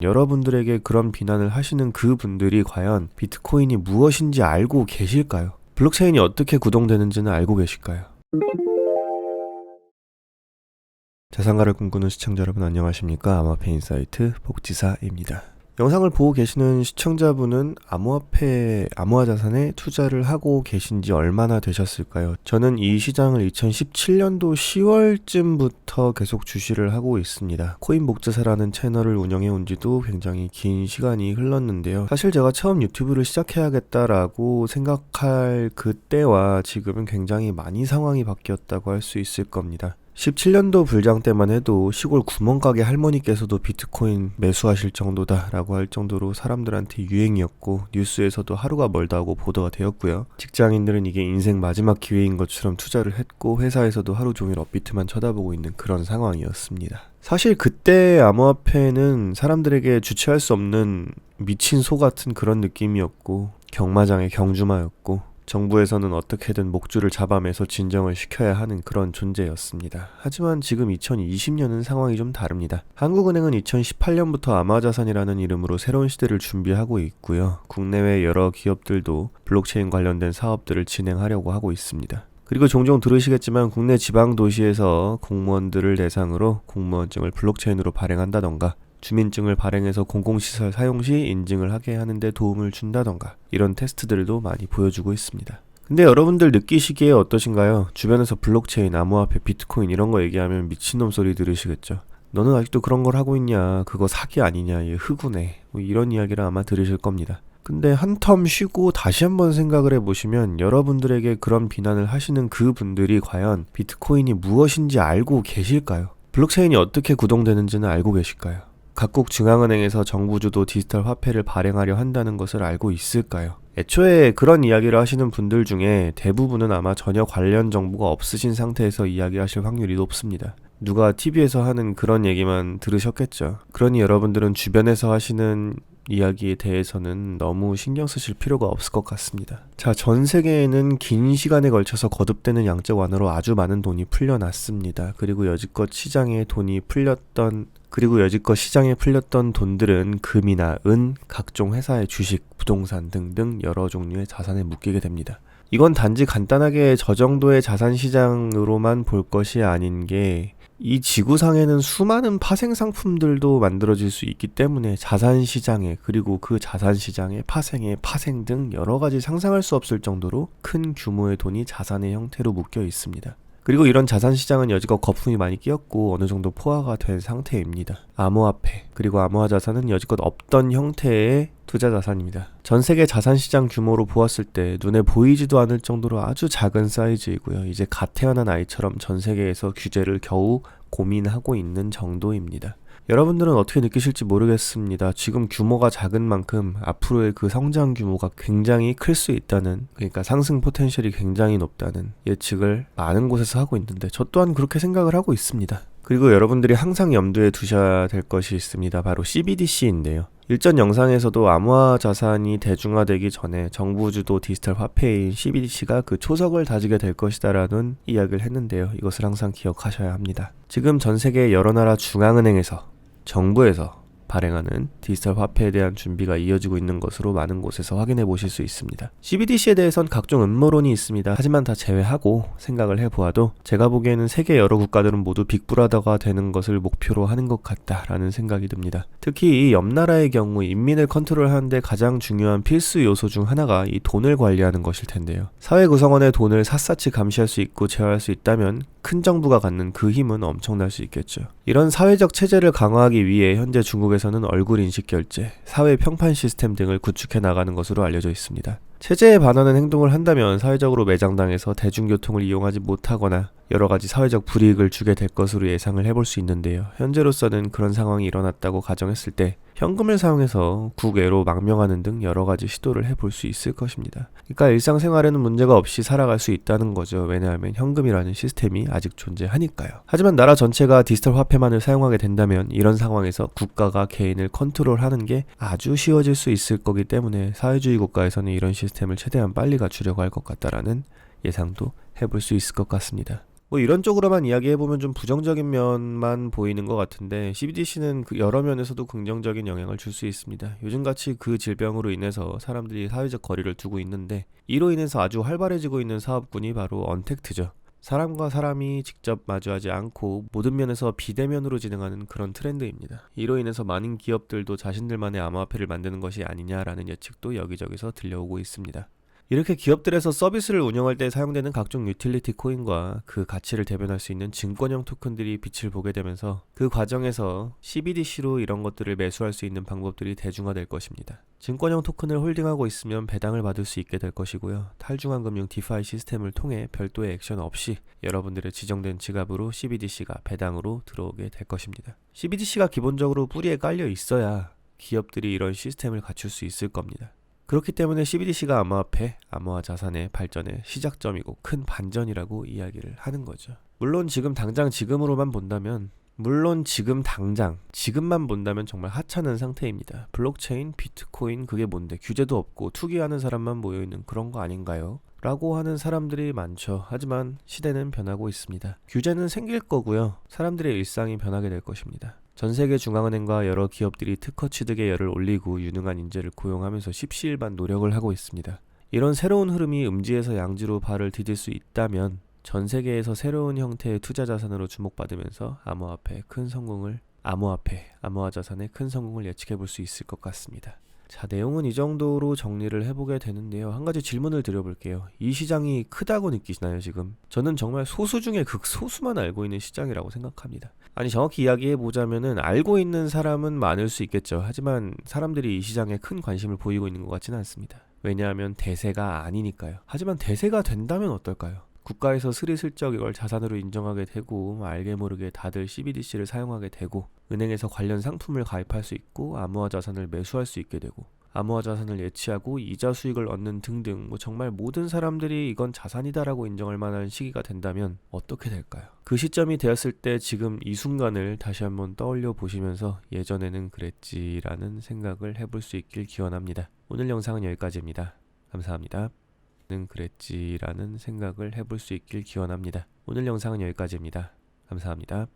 여러분들에게 그런 비난을 하시는 그 분들이 과연 비트코인이 무엇인지 알고 계실까요? 블록체인이 어떻게 구동되는지는 알고 계실까요? 자산가를 꿈꾸는 시청자 여러분 안녕하십니까? 암호화폐 인사이트 복지사입니다. 영상을 보고 계시는 시청자분은 암호화 자산에 투자를 하고 계신 지 얼마나 되셨을까요? 저는 이 시장을 2017년도 10월쯤부터 계속 주시를 하고 있습니다. 코인복지사라는 채널을 운영해 온 지도 굉장히 긴 시간이 흘렀는데요. 사실 제가 처음 유튜브를 시작해야겠다라고 생각할 그때와 지금은 굉장히 많이 상황이 바뀌었다고 할 수 있을 겁니다. 17년도 불장 때만 해도 시골 구멍가게 할머니께서도 비트코인 매수하실 정도다라고 할 정도로 사람들한테 유행이었고 뉴스에서도 하루가 멀다 하고 보도가 되었고요. 직장인들은 이게 인생 마지막 기회인 것처럼 투자를 했고 회사에서도 하루 종일 업비트만 쳐다보고 있는 그런 상황이었습니다. 사실 그때 암호화폐는 사람들에게 주체할 수 없는 미친 소 같은 그런 느낌이었고 경마장의 경주마였고 정부에서는 어떻게든 목줄을 잡아매서 진정을 시켜야 하는 그런 존재였습니다. 하지만 지금 2020년은 상황이 좀 다릅니다. 한국은행은 2018년부터 암호자산이라는 이름으로 새로운 시대를 준비하고 있고요. 국내외 여러 기업들도 블록체인 관련된 사업들을 진행하려고 하고 있습니다. 그리고 종종 들으시겠지만 국내 지방 도시에서 공무원들을 대상으로 공무원증을 블록체인으로 발행한다던가 주민증을 발행해서 공공시설 사용 시 인증을 하게 하는 데 도움을 준다던가 이런 테스트들도 많이 보여주고 있습니다. 근데 여러분들 느끼시기에 어떠신가요? 주변에서 블록체인, 암호화폐, 비트코인 이런 거 얘기하면 미친놈 소리 들으시겠죠. 너는 아직도 그런 걸 하고 있냐? 그거 사기 아니냐? 얘 흑우네. 뭐 이런 이야기를 아마 들으실 겁니다. 근데 한텀 쉬고 다시 한번 생각을 해보시면 여러분들에게 그런 비난을 하시는 그 분들이 과연 비트코인이 무엇인지 알고 계실까요? 블록체인이 어떻게 구동되는지는 알고 계실까요? 각국 중앙은행에서 정부 주도 디지털 화폐를 발행하려 한다는 것을 알고 있을까요? 애초에 그런 이야기를 하시는 분들 중에 대부분은 아마 전혀 관련 정보가 없으신 상태에서 이야기하실 확률이 높습니다. 누가 TV에서 하는 그런 얘기만 들으셨겠죠. 그러니 여러분들은 주변에서 하시는 이야기에 대해서는 너무 신경 쓰실 필요가 없을 것 같습니다. 자, 전 세계에는 긴 시간에 걸쳐서 거듭되는 양적 완화로 아주 많은 돈이 풀려났습니다. 그리고 여지껏 시장에 풀렸던 돈들은 금이나 은, 각종 회사의 주식, 부동산 등등 여러 종류의 자산에 묶이게 됩니다. 이건 단지 간단하게 저 정도의 자산 시장으로만 볼 것이 아닌 게 이 지구상에는 수많은 파생 상품들도 만들어질 수 있기 때문에 자산 시장에 그리고 그 자산 시장의 파생 등 여러 가지 상상할 수 없을 정도로 큰 규모의 돈이 자산의 형태로 묶여 있습니다. 그리고 이런 자산 시장은 여지껏 거품이 많이 끼었고 어느 정도 포화가 된 상태입니다. 암호화폐 그리고 암호화 자산은 여지껏 없던 형태의 투자 자산입니다. 전 세계 자산 시장 규모로 보았을 때 눈에 보이지도 않을 정도로 아주 작은 사이즈이고요. 이제 갓 태어난 아이처럼 전 세계에서 규제를 겨우 고민하고 있는 정도입니다. 여러분들은 어떻게 느끼실지 모르겠습니다. 지금 규모가 작은 만큼 앞으로의 그 성장 규모가 굉장히 클 수 있다는, 그러니까 상승 포텐셜이 굉장히 높다는 예측을 많은 곳에서 하고 있는데 저 또한 그렇게 생각을 하고 있습니다. 그리고 여러분들이 항상 염두에 두셔야 될 것이 있습니다. 바로 CBDC인데요. 일전 영상에서도 암호화 자산이 대중화되기 전에 정부 주도 디지털 화폐인 CBDC가 그 초석을 다지게 될 것이다라는 이야기를 했는데요. 이것을 항상 기억하셔야 합니다. 지금 전 세계 여러 나라 중앙은행에서 정부에서 발행하는 디지털 화폐에 대한 준비가 이어지고 있는 것으로 많은 곳에서 확인해 보실 수 있습니다. CBDC에 대해선 각종 음모론이 있습니다. 하지만 다 제외하고 생각을 해보아도 제가 보기에는 세계 여러 국가들은 모두 빅브라더가 되는 것을 목표로 하는 것 같다라는 생각이 듭니다. 특히 이 옆나라의 경우 인민을 컨트롤하는데 가장 중요한 필수 요소 중 하나가 이 돈을 관리하는 것일 텐데요. 사회 구성원의 돈을 샅샅이 감시할 수 있고 제어할 수 있다면 큰 정부가 갖는 그 힘은 엄청날 수 있겠죠. 이런 사회적 체제를 강화하기 위해 현재 중국에서는 얼굴 인식 결제, 사회 평판 시스템 등을 구축해 나가는 것으로 알려져 있습니다. 체제에 반하는 행동을 한다면 사회적으로 매장당해서 대중교통을 이용하지 못하거나 여러 가지 사회적 불이익을 주게 될 것으로 예상을 해볼 수 있는데요. 현재로서는 그런 상황이 일어났다고 가정했을 때 현금을 사용해서 국외로 망명하는 등 여러 가지 시도를 해볼 수 있을 것입니다. 그러니까 일상생활에는 문제가 없이 살아갈 수 있다는 거죠. 왜냐하면 현금이라는 시스템이 아직 존재하니까요. 하지만 나라 전체가 디지털 화폐만을 사용하게 된다면 이런 상황에서 국가가 개인을 컨트롤하는 게 아주 쉬워질 수 있을 거기 때문에 사회주의 국가에서는 이런 시스템을 최대한 빨리 갖추려고 할 것 같다라는 예상도 해볼 수 있을 것 같습니다. 뭐 이런 쪽으로만 이야기해보면 좀 부정적인 면만 보이는 것 같은데 CBDC는 그 여러 면에서도 긍정적인 영향을 줄 수 있습니다. 요즘같이 그 질병으로 인해서 사람들이 사회적 거리를 두고 있는데 이로 인해서 아주 활발해지고 있는 사업군이 바로 언택트죠. 사람과 사람이 직접 마주하지 않고 모든 면에서 비대면으로 진행하는 그런 트렌드입니다. 이로 인해서 많은 기업들도 자신들만의 암호화폐를 만드는 것이 아니냐라는 예측도 여기저기서 들려오고 있습니다. 이렇게 기업들에서 서비스를 운영할 때 사용되는 각종 유틸리티 코인과 그 가치를 대변할 수 있는 증권형 토큰들이 빛을 보게 되면서 그 과정에서 CBDC로 이런 것들을 매수할 수 있는 방법들이 대중화될 것입니다. 증권형 토큰을 홀딩하고 있으면 배당을 받을 수 있게 될 것이고요. 탈중앙 금융 디파이 시스템을 통해 별도의 액션 없이 여러분들의 지정된 지갑으로 CBDC가 배당으로 들어오게 될 것입니다. CBDC가 기본적으로 뿌리에 깔려 있어야 기업들이 이런 시스템을 갖출 수 있을 겁니다. 그렇기 때문에 CBDC가 암호화폐, 암호화 자산의 발전의 시작점이고 큰 반전이라고 이야기를 하는 거죠. 물론 지금 당장 지금으로만 본다면 지금만 본다면 정말 하찮은 상태입니다. 블록체인, 비트코인 그게 뭔데 규제도 없고 투기하는 사람만 모여있는 그런 거 아닌가요? 라고 하는 사람들이 많죠. 하지만 시대는 변하고 있습니다. 규제는 생길 거고요. 사람들의 일상이 변하게 될 것입니다. 전 세계 중앙은행과 여러 기업들이 특허 취득에 열을 올리고 유능한 인재를 고용하면서 십시일반 노력을 하고 있습니다. 이런 새로운 흐름이 음지에서 양지로 발을 디딜 수 있다면 전 세계에서 새로운 형태의 투자 자산으로 주목받으면서 암호화 자산의 큰 성공을 예측해 볼 수 있을 것 같습니다. 자, 내용은 이 정도로 정리를 해보게 되는데요. 한 가지 질문을 드려볼게요. 이 시장이 크다고 느끼시나요, 지금? 저는 정말 소수 중에 극소수만 알고 있는 시장이라고 생각합니다. 아니, 정확히 이야기해보자면은 알고 있는 사람은 많을 수 있겠죠. 하지만 사람들이 이 시장에 큰 관심을 보이고 있는 것 같지는 않습니다. 왜냐하면 대세가 아니니까요. 하지만 대세가 된다면 어떨까요? 국가에서 스리슬쩍 이걸 자산으로 인정하게 되고 알게 모르게 다들 CBDC를 사용하게 되고 은행에서 관련 상품을 가입할 수 있고 암호화 자산을 매수할 수 있게 되고 암호화 자산을 예치하고 이자 수익을 얻는 등등 정말 모든 사람들이 이건 자산이다라고 인정할 만한 시기가 된다면 어떻게 될까요? 그 시점이 되었을 때 지금 이 순간을 다시 한번 떠올려 보시면서 예전에는 그랬지라는 생각을 해볼 수 있길 기원합니다. 오늘 영상은 여기까지입니다. 감사합니다. 그랬지라는 생각을 해볼 수 있길 기원합니다. 오늘 영상은 여기까지입니다. 감사합니다.